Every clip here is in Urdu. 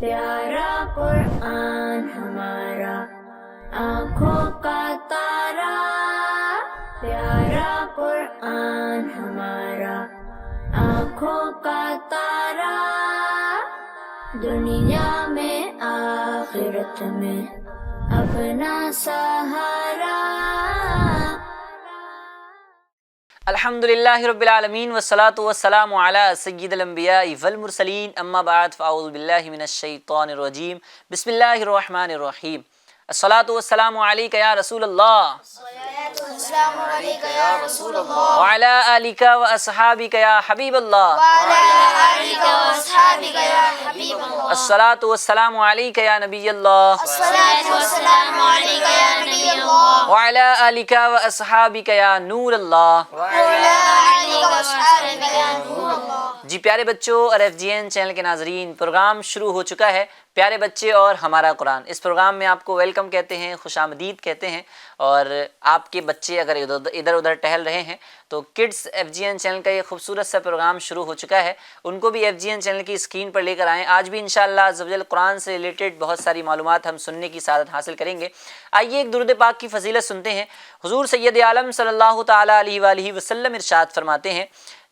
پیارا قرآن ہمارا آنکھوں کا تارا، پیارا قرآن ہمارا آنکھوں کا تارا، دنیا میں آخرت میں اپنا سہارا۔ الحمد للہ رب العالمین والصلاة والسلام علی سید الانبیاء والمرسلین، اما بعد فاعوذ باللہ من الشیطان الرجیم، بسم اللہ الرحمن الرحیم۔ الصلاة والسلام علیک یا رسول اللہ، السلام علیکم یا رسول اللہ، وعلی آلک واصحابک یا حبیب اللہ، وعلی آلک واصحابک یا حبیب اللہ، الصلاة والسلام علیک یا نبی اللہ، الصلاۃ والسلام علیک یا نبی اللہ، وعلی آلک واصحابک یا نور اللہ۔ وعلی آلک واصحابک یا نور اللہ۔ جی پیارے بچوں اور ایف جی این چینل کے ناظرین، پروگرام شروع ہو چکا ہے پیارے بچے اور ہمارا قرآن۔ اس پروگرام میں آپ کو ویلکم کہتے ہیں، خوش آمدید کہتے ہیں، اور آپ کے بچے اگر ادھر ادھر ٹہل رہے ہیں تو kids F G N channel کا یہ خوبصورت سا پروگرام شروع ہو چکا ہے، ان کو بھی ایف جی این چینل کی اسکرین پر لے کر آئیں۔ آج بھی انشاءاللہ عز و جل قرآن سے ریلیٹڈ بہت ساری معلومات ہم سننے کی سعادت حاصل کریں گے۔ آئیے ایک درود پاک کی فضیلت سنتے ہیں۔ حضور سید عالم صلی اللہ تعالیٰ علیہ وآلہ وسلم ارشاد فرماتے ہیں،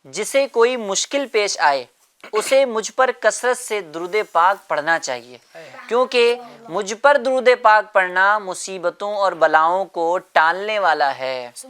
جسے کوئی مشکل پیش آئے اسے مجھ پر کثرت سے درود پاک پڑھنا چاہیے، کیونکہ مجھ پر درود پاک پڑھنا مصیبتوں اور بلاؤں کو ٹالنے والا ہے۔ کیا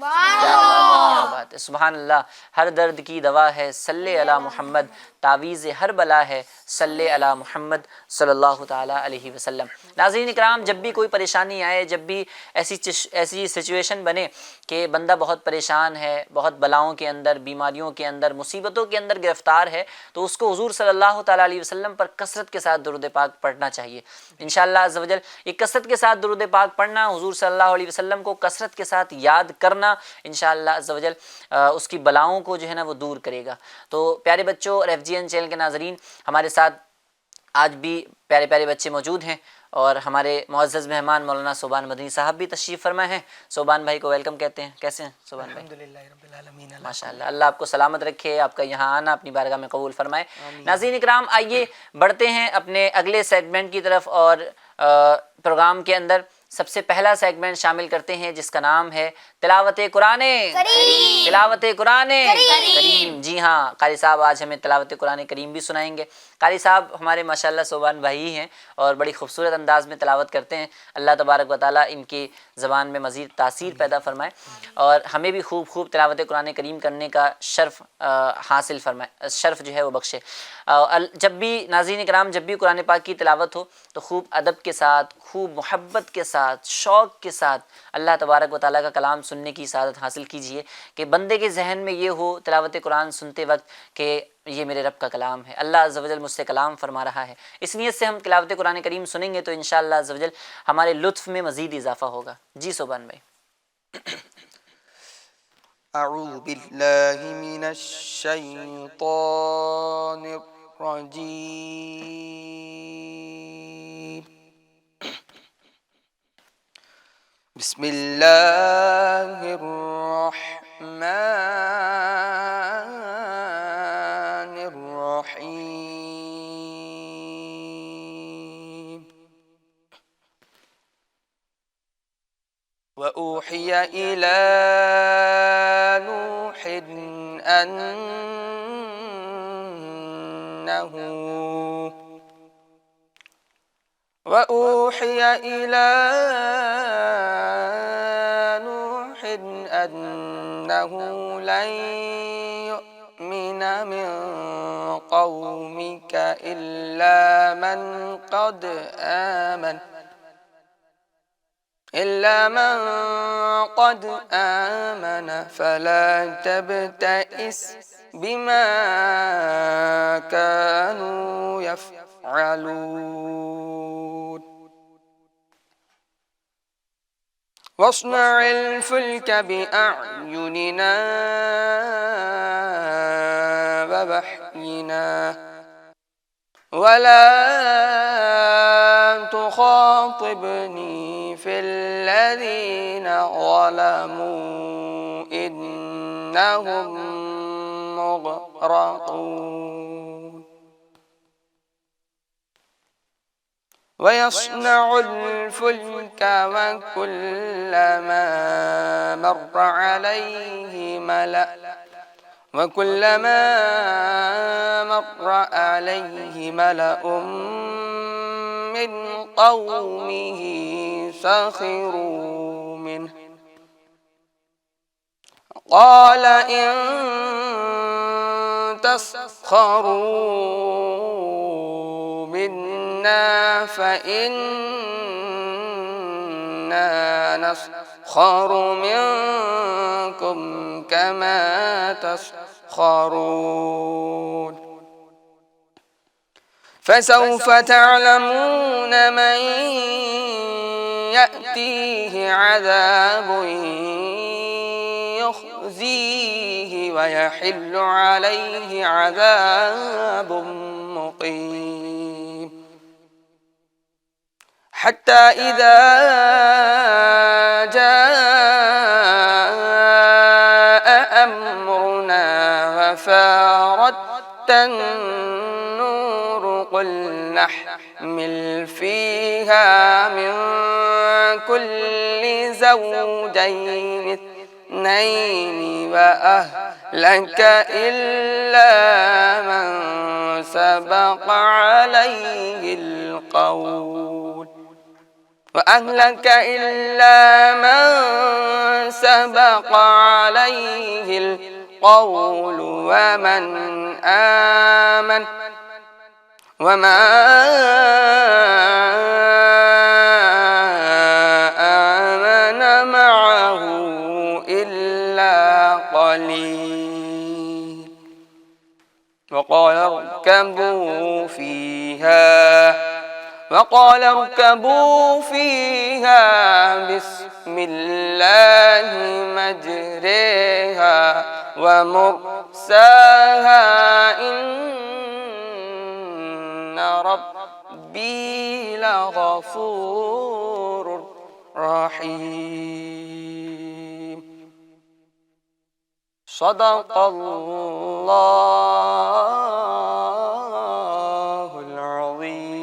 بات ہے، سبحان اللہ۔ ہر درد کی دوا ہے صلی علی محمد، تعویذ ہر بلا ہے صلی علی محمد صلی اللہ تعالیٰ علیہ وسلم۔ ناظرین اکرام، جب بھی کوئی پریشانی آئے، جب بھی ایسی سچویشن بنے کہ بندہ بہت پریشان ہے، بہت بلاؤں کے اندر، بیماریوں کے اندر، مصیبتوں کے اندر گرفتار ہے، تو اس کو حضور صلی اللہ تعالیٰ علیہ وسلم پر کثرت کے ساتھ درود پاک پڑھنا چاہیے انشاءاللہ عز و جل۔ یہ کثرت کے ساتھ درود پاک پڑھنا، حضور صلی اللہ علیہ وسلم کو کثرت کے ساتھ یاد کرنا انشاءاللہ عز و جل اس کی بلاؤں کو جو ہے نا وہ دور کرے گا۔ تو پیارے بچوں اور ایف جی این چینل کے ناظرین، ہمارے ساتھ آج بھی پیارے پیارے بچے موجود ہیں، اور ہمارے معزز مہمان مولانا صوبان مدنی صاحب بھی تشریف فرما ہیں۔ صوبان بھائی کو ویلکم کہتے ہیں۔ کیسے ہیں صوبان بھائی؟ الحمدللہ رب العالمین۔ ماشاء اللہ، اللہ آپ کو سلامت رکھے، آپ کا یہاں آنا اپنی بارگاہ میں قبول فرمائے۔ ناظرین اکرام، آئیے بڑھتے ہیں اپنے اگلے سیگمنٹ کی طرف، اور پروگرام کے اندر سب سے پہلا سیگمنٹ شامل کرتے ہیں جس کا نام ہے تلاوت قرآن کریم۔ تلاوت قرآن کریم، جی ہاں، قاری صاحب آج ہمیں تلاوت قرآن کریم بھی سنائیں گے۔ قاری صاحب ہمارے ماشاءاللہ صوبان بھائی ہیں اور بڑی خوبصورت انداز میں تلاوت کرتے ہیں۔ اللہ تبارک و تعالیٰ ان کی زبان میں مزید تاثیر پیدا فرمائے، اور ہمیں بھی خوب خوب تلاوت قرآن کریم کرنے کا شرف حاصل فرمائے، شرف جو ہے وہ بخشے۔ جب بھی ناظرین اکرام، جب بھی قرآن پاک کی تلاوت ہو تو خوب ادب کے ساتھ، خوب محبت کے ساتھ، شوق کے ساتھ اللہ تبارک و تعالیٰ کا کلام سننے کی سعادت حاصل کیجئے، کہ بندے کے ذہن میں یہ ہو تلاوت قرآن سنتے وقت کہ یہ میرے رب کا کلام ہے، اللہ عز و جل مجھ سے کلام فرما رہا ہے۔ اس نیت سے ہم تلاوت قرآن کریم سنیں گے تو انشاءاللہ عز و جل ہمارے لطف میں مزید اضافہ ہوگا۔ جی صوبان بھائی۔ اعوذ باللہ من الشیطان الرجیم، بسم اللہ الرحمن الرحیم، وأوحي إلى نوح أنه لن يؤمن من قومك إلا من قد آمن فلا تبتئس بما كانوا يفعلون واصنع الفلك بأعيننا ووحينا ولا تخاطبني في الذين ظلموا إنهم مغرقون۔ مغرقون۔ ويصنع الفلك وكلما مر عليه ملأ من قومه سخروا منه قال إن تسخروا منا فإنا نسخر منكم كما تسخرون فسوف تعلمون من يأتيه عذاب يخزيه ويحل عليه عذاب مقيم حتى إذا جاء أمرنا وفارت النور قل نحمل فيها من كل زوجين اثنين وأهلك إلا من سبق عليه القول ومن آمن وما آمن معه إلا قليل وقال اركبوا فيها بسم الله مجريها ومرساها إن ربي لغفور رحيم صدق الله العظيم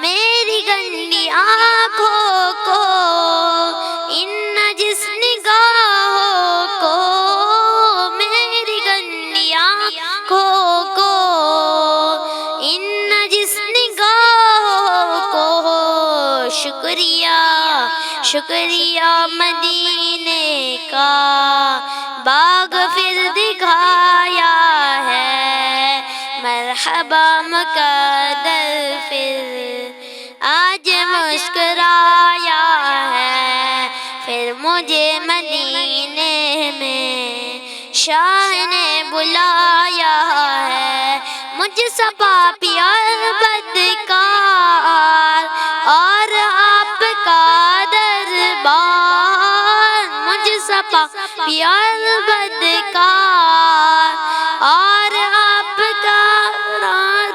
میری گندی آنکھوں کو، ان نجس نگاہوں کو، میری گندی آنکھوں کو، ان نجس نگاہوں کو، شکریہ شکریہ مدینے کا، باغ پھر دکھایا ہے، مرحبا مقدر پھر آج مسکرایا ہے، پھر مجھے مدینے میں شاہ نے بلایا ہے، مجھ سا پاپی اور بدکار اور آپ کا دربار، مجھ سا پاپی اور بدکار اور آپ کا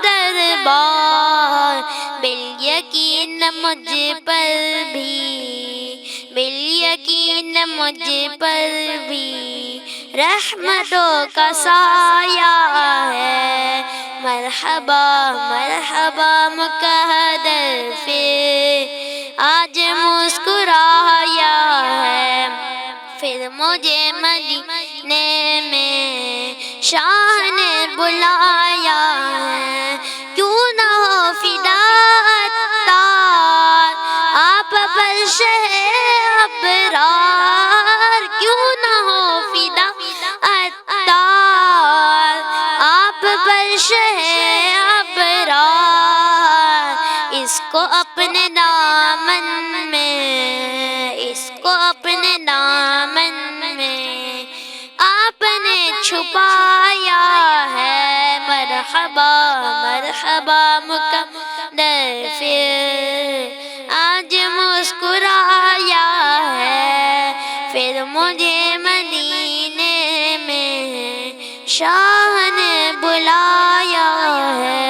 دربار، بالیقین مجھ پر بھی، بالیقین مجھ پر بھی رحمتوں کا سایہ ہے، مرحبا مرحبا مقدر پھر آج مسکرایا ہے، پھر مجھے مدینے میں شاہ نے بلایا ہے، کیوں نہ ہو فدا عطار آپ پر شہ ابرار، کیوں نہ ہو فدا عطار آپ پر شہ ابرار، اس کو اپنے دامن میں، اس کو اپنے دامن میں آپ نے چھپایا ہے، مرحبا مرحبا مقدر پھر آج مسکرایا ہے، پھر مجھے مدینے میں شاہ نے بلایا ہے۔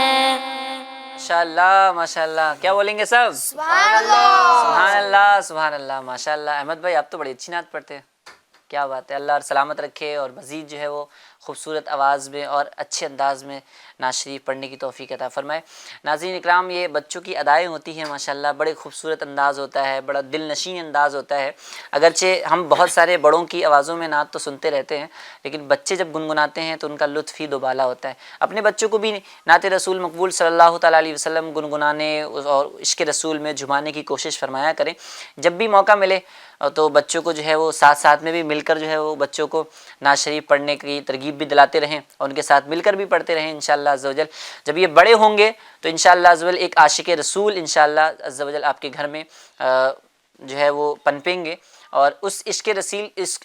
ماشاءاللہ ماشاءاللہ، کیا بولیں گے سب؟ سبحان اللہ۔ سبحان اللہ سبحان اللہ، ماشاءاللہ۔ احمد بھائی آپ تو بڑی اچھی نعت پڑھتے ہیں، کیا بات ہے، اللہ اور سلامت رکھے اور مزید جو ہے وہ خوبصورت آواز میں اور اچھے انداز میں نعت شریف پڑھنے کی توفیق عطا فرمائے۔ ناظرین اکرام، یہ بچوں کی ادائیں ہوتی ہیں ماشاءاللہ، بڑے خوبصورت انداز ہوتا ہے، بڑا دل نشین انداز ہوتا ہے، اگرچہ ہم بہت سارے بڑوں کی آوازوں میں نعت تو سنتے رہتے ہیں، لیکن بچے جب گنگناتے ہیں تو ان کا لطف ہی دوبالا ہوتا ہے۔ اپنے بچوں کو بھی نعت رسول مقبول صلی اللہ تعالیٰ علیہ وسلم گنگنانے اور عشق رسول میں جھمانے کی کوشش فرمایا کریں، جب بھی موقع ملے تو بچوں کو جو ہے وہ ساتھ ساتھ میں بھی مل کر جو ہے وہ بچوں کو نعت شریف پڑھنے کی ترغیب بھی دلاتے رہیں اور ان کے ساتھ مل کر بھی پڑھتے رہیں انشاءاللہ عز و جل۔ جب یہ بڑے ہوں گے تو انشاءاللہ عز و جل ایک عاشق رسول انشاءاللہ عز و جل آپ کے گھر میں جو ہے وہ پنپیں گے، اور اس عشق رسول اس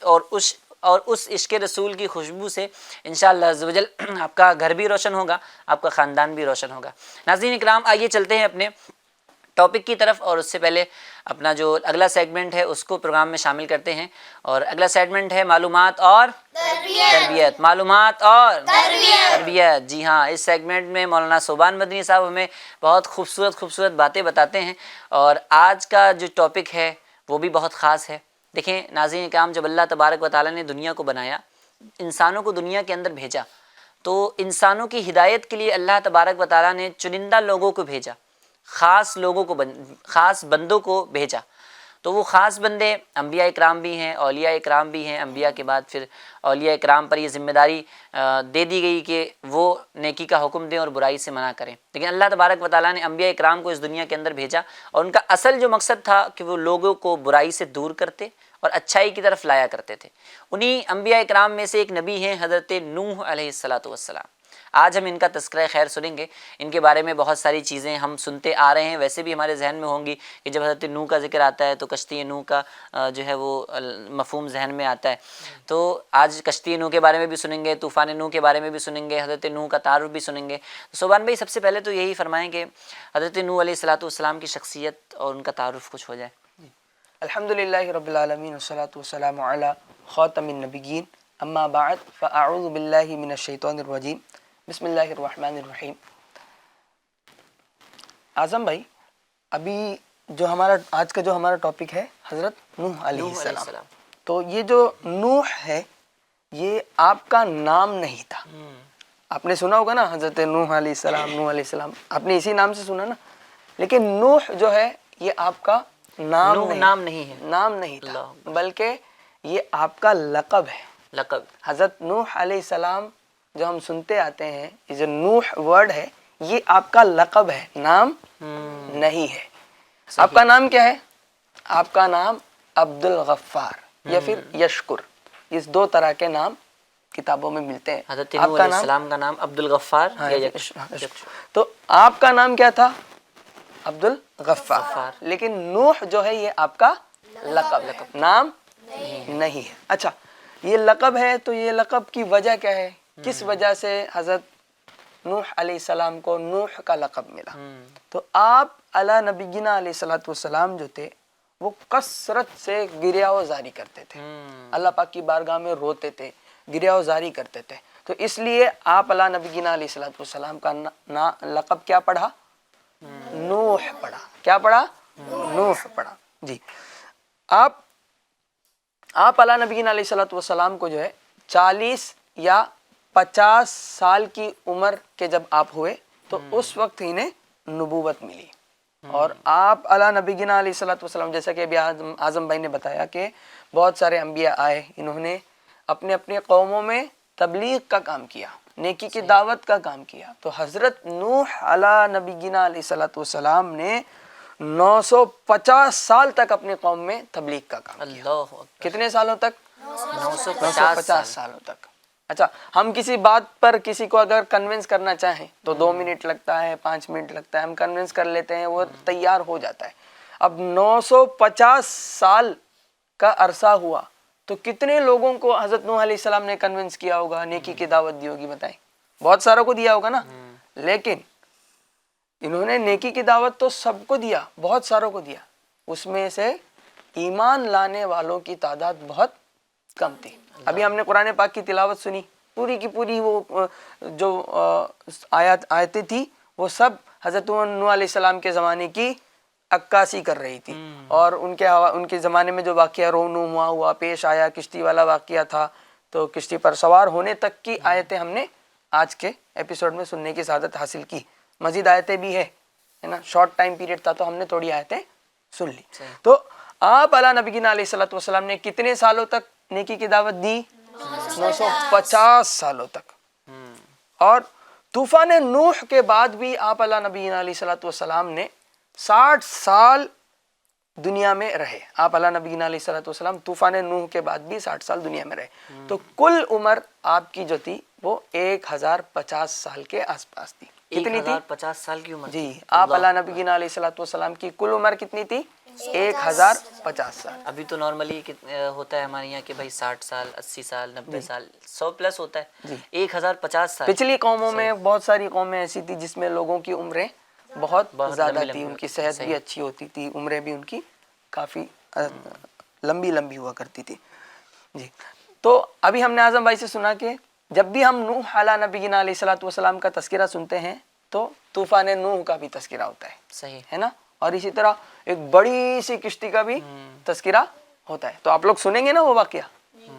عشق رسول کی خوشبو سے انشاءاللہ عز و جل آپ کا گھر بھی روشن ہوگا، آپ کا خاندان بھی روشن ہوگا۔ ناظرین اکرام، آئیے چلتے ہیں اپنے ٹاپک کی طرف، اور اس سے پہلے اپنا جو اگلا سیگمنٹ ہے اس کو پروگرام میں شامل کرتے ہیں، اور اگلا سیگمنٹ ہے معلومات اور تربیت۔ معلومات اور تربیت، جی ہاں، اس سیگمنٹ میں مولانا صوبان مدنی صاحب ہمیں بہت خوبصورت باتیں بتاتے ہیں، اور آج کا جو ٹاپک ہے وہ بھی بہت خاص ہے۔ دیکھیں ناظرین اکرام، جب اللہ تبارک و تعالیٰ نے دنیا کو بنایا، انسانوں کو دنیا کے اندر بھیجا، تو انسانوں کی ہدایت کے لیے اللہ تبارک و تعالیٰ نے چنندہ لوگوں کو بھیجا، خاص لوگوں کو خاص بندوں کو بھیجا۔ تو وہ خاص بندے انبیاء اکرام بھی ہیں، اولیاء اکرام بھی ہیں، انبیاء کے بعد پھر اولیاء اکرام پر یہ ذمہ داری دے دی گئی کہ وہ نیکی کا حکم دیں اور برائی سے منع کریں، لیکن اللہ تبارک و تعالیٰ نے انبیاء اکرام کو اس دنیا کے اندر بھیجا، اور ان کا اصل جو مقصد تھا کہ وہ لوگوں کو برائی سے دور کرتے اور اچھائی کی طرف لایا کرتے تھے۔ انہی انبیاء اکرام میں سے ایک نبی ہیں حضرت نوح علیہ السلام۔ آج ہم ان کا تذکرہ خیر سنیں گے، ان کے بارے میں بہت ساری چیزیں ہم سنتے آ رہے ہیں، ویسے بھی ہمارے ذہن میں ہوں گی کہ جب حضرت نوح کا ذکر آتا ہے تو کشتی نوح کا جو ہے وہ مفہوم ذہن میں آتا ہے۔ تو آج کشتی نوح کے بارے میں بھی سنیں گے، طوفان نوح کے بارے میں بھی سنیں گے، حضرت نوح کا تعارف بھی سنیں گے۔ صوبان بھائی سب سے پہلے تو یہی فرمائیں کہ حضرت نوح علیہ السلام کی شخصیت اور ان کا تعارف کچھ ہو جائے۔ الحمدللہ رب العالمین والصلاة والسلام علی خاتم النبیین، اما بعد فاعوذ باللہ من الشیطان الرجیم، بسم اللہ الرحمن الرحیم۔ اعظم بھائی، ابھی جو ہمارا آج کا جو ہمارا ٹاپک ہے حضرت نوح علیہ السلام، تو یہ جو نوح ہے یہ آپ کا نام نہیں تھا۔ آپ نے سنا ہوگا نا حضرت نوح علیہ السلام، نوح علیہ السلام، آپ نے اسی نام سے سنا نا، لیکن نوح جو ہے یہ آپ کا نوح نام نہیں ہے، نام نہیں تھا، بلکہ یہ آپ کا لقب ہے۔ لقب۔ حضرت نوح علیہ السلام جو ہم سنتے آتے ہیں، یہ جو نوح ورڈ ہے یہ آپ کا لقب ہے، نام نہیں ہے۔ آپ کا نام کیا ہے؟ آپ کا نام عبد الغفار یا پھر یشکر، اس دو طرح کے نام کتابوں میں ملتے ہیں۔ حضرت نوح علیہ السلام کا نام عبد الغفار یا یکشکر۔ تو آپ کا نام کیا تھا؟ عبد الغفار، لیکن نوح جو ہے یہ آپ کا لقب ہے، نام نہیں ہے۔ اچھا، یہ لقب ہے تو یہ لقب کی وجہ کیا ہے؟ کس وجہ سے حضرت نوح علیہ السلام کو نوح کا لقب ملا؟ تو آپ علی نبینا علیہ الصلوۃ والسلام جو تھے وہ کثرت سے گریہ وزاری کرتے تھے، اللہ پاک کی بارگاہ میں روتے تھے، گریہ وزاری کرتے تھے، تو اس لیے آپ علی نبینا علیہ الصلوۃ والسلام کا لقب کیا پڑھا؟ نوح پڑھا۔ کیا پڑھا؟ نوح پڑھا۔ جی، آپ علی نبینا علیہ الصلوۃ والسلام کو جو ہے 40 یا 50 سال کی عمر کے جب آپ ہوئے تو اس وقت انہیں نبوت ملی، اور آپ علی نبینا علیہ الصلوۃ والسلام، جیسا کہ ابھی اعظم بھائی نے بتایا کہ بہت سارے انبیاء آئے، انہوں نے اپنے اپنے قوموں میں تبلیغ کا کام کیا، نیکی کی دعوت کا کام کیا، تو حضرت نوح علی نبینا علیہ الصلوۃ والسلام نے 950 سال تک اپنی قوم میں تبلیغ کا کام کیا۔ اللہ اکبر۔ کتنے سالوں تک؟ 950 سالوں تک۔ اچھا، ہم کسی بات پر کسی کو اگر کنونس کرنا چاہیں تو 2 منٹ لگتا ہے، 5 منٹ لگتا ہے، ہم کنونس کر لیتے ہیں، وہ تیار ہو جاتا ہے۔ اب 950 سال کا عرصہ ہوا تو کتنے لوگوں کو حضرت نوح علیہ السلام نے کنونس کیا ہوگا، نیکی کی دعوت دی ہوگی؟ بتائیں، بہت ساروں کو دیا ہوگا نا، لیکن انہوں نے نیکی کی دعوت تو سب کو دیا، بہت ساروں کو دیا، اس میں سے ایمان لانے والوں کی تعداد بہت کم تھی۔ ابھی ہم نے قرآن پاک کی تلاوت سنی، پوری کی پوری وہ جو آیتیں تھی وہ سب حضرت نوح علیہ السلام کے زمانے کی عکاسی کر رہی تھی، اور ان کے زمانے میں جو واقعہ رونما ہوا، پیش آیا، کشتی والا واقعہ تھا، تو کشتی پر سوار ہونے تک کی آیتیں ہم نے آج کے ایپیسوڈ میں سننے کی سعادت حاصل کی۔ مزید آیتیں بھی ہے نا، شارٹ ٹائم پیریڈ تھا تو ہم نے تھوڑی آیتیں سن لی۔ تو آپ علی نبینا علیہ الصلوۃ والسلام نے کتنے سالوں تک نیکی کی دعوت دی؟ 950 سالوں تک۔ اور طوفان نوح کے بعد بھی آپ علی نبینا علیہ الصلوۃ والسلام نے 60 سال دنیا میں رہے۔ آپ علی نبینا علیہ الصلوۃ والسلام طوفان نوح کے بعد بھی 60 سال دنیا میں رہے، تو کل عمر آپ کی جو تھی وہ 1050 سال کے آس پاس تھی۔ کتنی تھی؟ 1050 سال کی عمر۔ جی، آپ علی نبینا علیہ الصلوۃ والسلام کی کل عمر کتنی تھی؟ 1050 سال۔ ابھی تو نارملی ہوتا ہے ہمارے یہاں کہ بھائی 60 سال، 80 سال، 90 سال، 100 پلس ہوتا ہے، 1050 سال۔ پچھلی قوموں میں بہت ساری قومیں ایسی تھی جس میں لوگوں کی عمریں بہت زیادہ تھی، ان کی صحت بھی اچھی ہوتی تھی، عمریں بھی ان کی کافی لمبی لمبی ہوا کرتی تھی۔ جی، تو ابھی ہم نے اعظم بھائی سے سنا کہ جب بھی ہم نوح علی نبینا علیہ الصلوۃ والسلام کا تذکرہ سنتے ہیں تو طوفان نوح کا بھی تذکرہ ہوتا ہے، صحیح ہے نا، اور اسی طرح ایک بڑی سی کشتی کا بھی تذکرہ ہوتا ہے۔ تو آپ لوگ سنیں گے نا وہ واقعہ،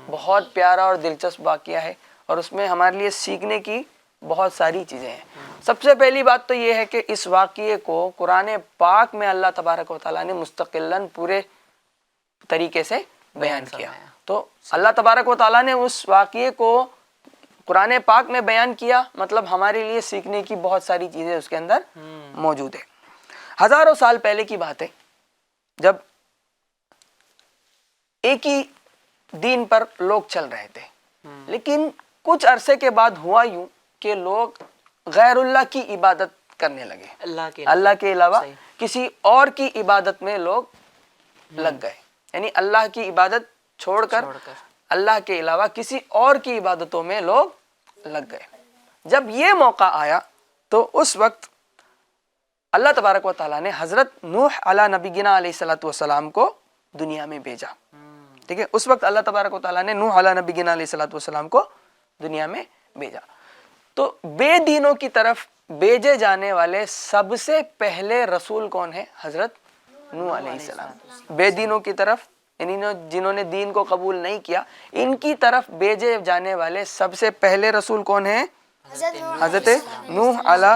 بہت پیارا اور دلچسپ واقعہ ہے، اور اس میں ہمارے لیے سیکھنے کی بہت ساری چیزیں ہیں۔ سب سے پہلی بات تو یہ ہے کہ اس واقعے کو قرآن پاک میں اللہ تبارک و تعالیٰ نے مستقلاً پورے طریقے سے بیان کیا۔ تو اللہ تبارک و تعالیٰ نے اس واقعے کو قرآن پاک میں بیان کیا، مطلب ہمارے لیے سیکھنے کی بہت ساری چیزیں اس کے اندر موجود ہے۔ ہزاروں سال پہلے کی بات ہے، جب ایک ہی دین پر لوگ چل رہے تھے، لیکن کچھ عرصے کے بعد ہوا یوں کہ لوگ غیر اللہ کی عبادت کرنے لگے، اللہ کے علاوہ کسی اور کی عبادت میں لوگ لگ گئے، یعنی اللہ کی عبادت چھوڑ کر اللہ کے علاوہ کسی اور کی عبادتوں میں لوگ لگ گئے۔ جب یہ موقع آیا تو اس وقت اللہ تبارک و تعالیٰ نے حضرت نوح علی نبینا علیہ الصلوۃ والسلام کو دنیا میں بھیجا، ٹھیک ہے، اس وقت اللہ تبارک و تعالیٰ نے نوح علی نبینا علیہ الصلوۃ والسلام کو دنیا میں بھیجا۔ تو بے دینوں کی طرف بھیجے جانے والے سب سے پہلے رسول کون ہے؟ حضرت نوح علیہ السلام۔ بے دینوں کی طرف، یعنی جنہوں نے دین کو قبول نہیں کیا، ان کی طرف بھیجے جانے والے سب سے پہلے رسول کون ہیں؟ حضرت نوح علی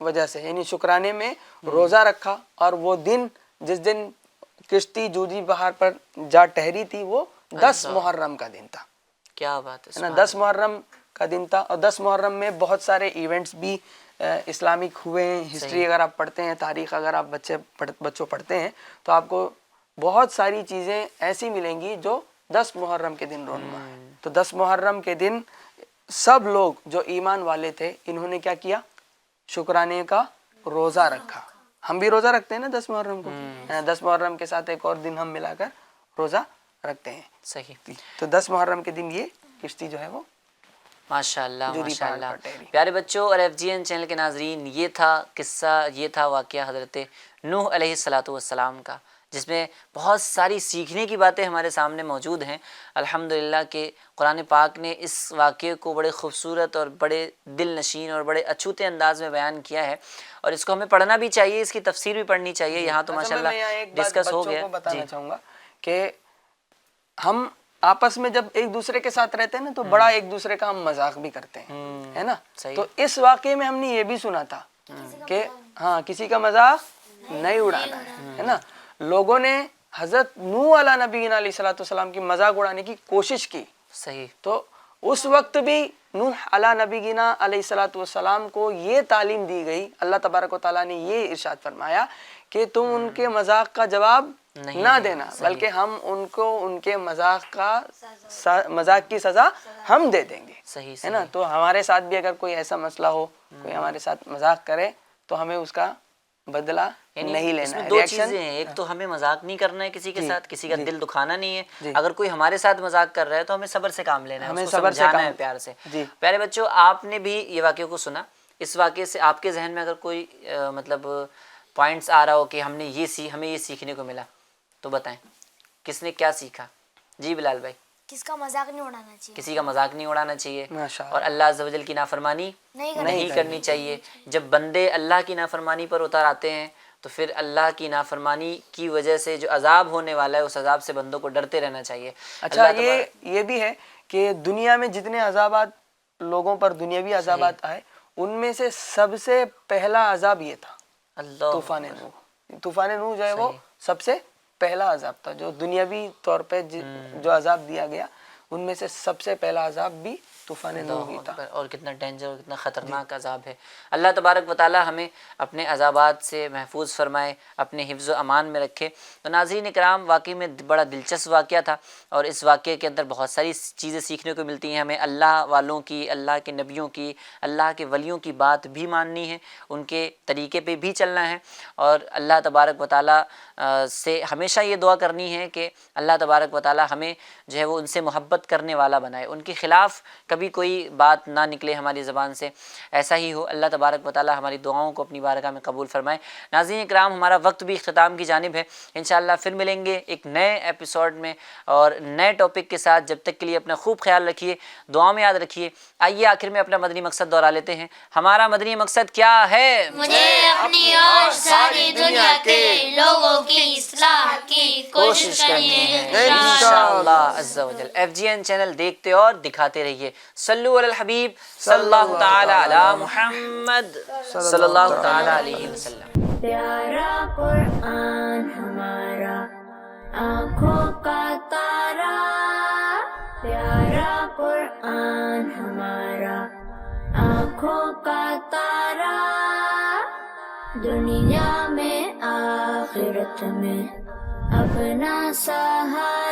وجہ سے یعنی شکرانے میں روزہ رکھا، اور وہ دن جس دن کشتی جودی بہار پر جا ٹھہری تھی وہ 10 محرم کا دن تھا. کیا بات ہے نا، 10 محرم کا دن تھا. اور 10 محرم میں بہت سارے ایونٹس بھی اسلامک ہوئے ہیں. ہسٹری اگر آپ پڑھتے ہیں، تاریخ اگر آپ بچوں پڑھتے ہیں تو آپ کو بہت ساری چیزیں ایسی ملیں گی جو 10 محرم کے دن رونما ہے. تو 10 محرم کے دن سب لوگ جو ایمان والے تھے انہوں نے کیا کیا؟ شکرانے کا روزہ رکھا. ہم بھی روزہ رکھتے ہیں نا 10 محرم کو. 10 محرم کے ساتھ ایک اور دن ہم ملا کر روزہ رکھتے ہیں. صحیح. تو 10 محرم کے دن یہ کشتی جو ہے وہ ماشاء اللہ جودی ماشاء پہاڑ اللہ. پر ٹھہری. پیارے بچوں اور FGN چینل کے ناظرین، یہ تھا قصہ، یہ تھا واقعہ حضرت نوح علیہ الصلاۃ والسلام کا، جس میں بہت ساری سیکھنے کی باتیں ہمارے سامنے موجود ہیں. الحمدللہ کہ قرآن پاک نے اس واقعے کو بڑے خوبصورت اور بڑے دل نشین اور بڑے اچھوتے انداز میں بیان کیا ہے، اور اس کو ہمیں پڑھنا بھی چاہیے، اس کی تفسیر بھی پڑھنی چاہیے. یہاں تو ماشاءاللہ ڈسکس ہو گیا. کو بتانا چاہوں گا کہ ہم آپس میں جب ایک دوسرے کے ساتھ رہتے ہیں نا تو بڑا ایک دوسرے کا ہم مذاق بھی کرتے ہیں، ہے نا. تو اس واقعے میں ہم نے یہ بھی سنا تھا کہ ہاں کسی کا مذاق نہیں اڑانا ہے نا. لوگوں نے حضرت نوح علیہ نبینا علیہ الصلوۃ والسلام کی مذاق اڑانے کی کوشش کی. صحیح. تو اس وقت بھی نوح علیہ نبینا علیہ الصلوۃ والسلام کو یہ تعلیم دی گئی، اللہ تبارک و تعالیٰ نے یہ ارشاد فرمایا کہ تم ان کے مذاق کا جواب نہ دینا، بلکہ ہم ان کو ان کے مذاق کی سزا ہم دے دیں گے. صحیح ہے نا. تو ہمارے ساتھ بھی اگر کوئی ایسا مسئلہ ہو، کوئی ہمارے ساتھ مذاق کرے تو ہمیں اس کا بدلہ نہیں لینا اس میں ہے. دو چیزیں ہیں، ایک تو ہمیں مذاق نہیں کرنا ہے کسی کے ساتھ، کسی کا دل دکھانا نہیں ہے. اگر کوئی ہمارے ساتھ مذاق کر رہا ہے تو ہمیں صبر سے کام لینا ہے، ہمیں اس کو صبر سے سمجھانا ہے کام. پیار سے. جی. پیارے بچوں، آپ نے بھی یہ واقعے کو سنا، اس واقعے سے آپ کے ذہن میں اگر کوئی مطلب پوائنٹس آ رہا ہو کہ ہمیں یہ سیکھنے کو ملا تو بتائیں کس نے کیا سیکھا؟ جی بلال بھائی. کس کا مذاق نہیں اڑانا چاہیے، کسی کا مذاق نہیں اڑانا چاہیے، ماشاء اور اللہ عز و جل کی نافرمانی نہیں کرنی چاہیے. جب بندے اللہ کی نافرمانی پر اتر آتے ہیں تو پھر اللہ کی نافرمانی کی وجہ سے جو عذاب ہونے والا ہے اس عذاب سے بندوں کو ڈرتے رہنا چاہیے. اچھا یہ بھی ہے کہ دنیا میں جتنے عذابات لوگوں پر دنیاوی عذابات آئے ان میں سے سب سے پہلا عذاب یہ تھا اللہ طوفان نوح. طوفان نوح جو ہے وہ سب سے پہلا عذاب تھا جو دنیاوی طور پہ جو عذاب دیا گیا، ان میں سے سب سے پہلا عذاب بھی طوفان نوح ہی تھا. اور کتنا ڈینجر اور کتنا خطرناک عذاب ہے. اللہ تبارک و تعالی ہمیں اپنے عذابات سے محفوظ فرمائے، اپنے حفظ و امان میں رکھے. تو ناظرین کرام، واقعی میں بڑا دلچسپ واقعہ تھا، اور اس واقعے کے اندر بہت ساری چیزیں سیکھنے کو ملتی ہیں. ہمیں اللہ والوں کی، اللہ کے نبیوں کی، اللہ کے ولیوں کی بات بھی ماننی ہے، ان کے طریقے پہ بھی چلنا ہے، اور اللہ تبارک و تعالی سے ہمیشہ یہ دعا کرنی ہے کہ اللہ تبارک و تعالی ہمیں جو ہے وہ ان سے محبت کرنے والا بنائے، ان کے خلاف کبھی کوئی بات نہ نکلے ہماری زبان سے. ایسا ہی ہو. اللہ تبارک و تعالی ہماری دعاؤں کو اپنی بارگاہ میں قبول فرمائے. ناظرین اکرام، ہمارا وقت بھی اختتام کی جانب ہے. انشاءاللہ پھر ملیں گے ایک نئے ایپیسوڈ میں اور نئے ٹاپک کے ساتھ. جب تک کے لیے اپنا خوب خیال رکھیے، دعا میں یاد رکھیے. آئیے آخر میں اپنا مدنی مقصد دوہرا لیتے ہیں. ہمارا مدنی مقصد کیا ہے؟ مجھے اپنی اور ساری دنیا کے لوگوں کی اصلاح کی کوشش کرنی ہے انشاءاللہ عز و جل. FGN چینل دیکھتے اور دکھاتے رہیے. صلو علی الحبیب صلی اللہ تعالی علی محمد صلی اللہ تعالی علیہ وسلم. پیارا قرآن ہمارا آنکھوں کا تارا، پیارا قرآن ہمارا آنکھوں کا تارا، دنیا میں آخرت میں اپنا سہارا.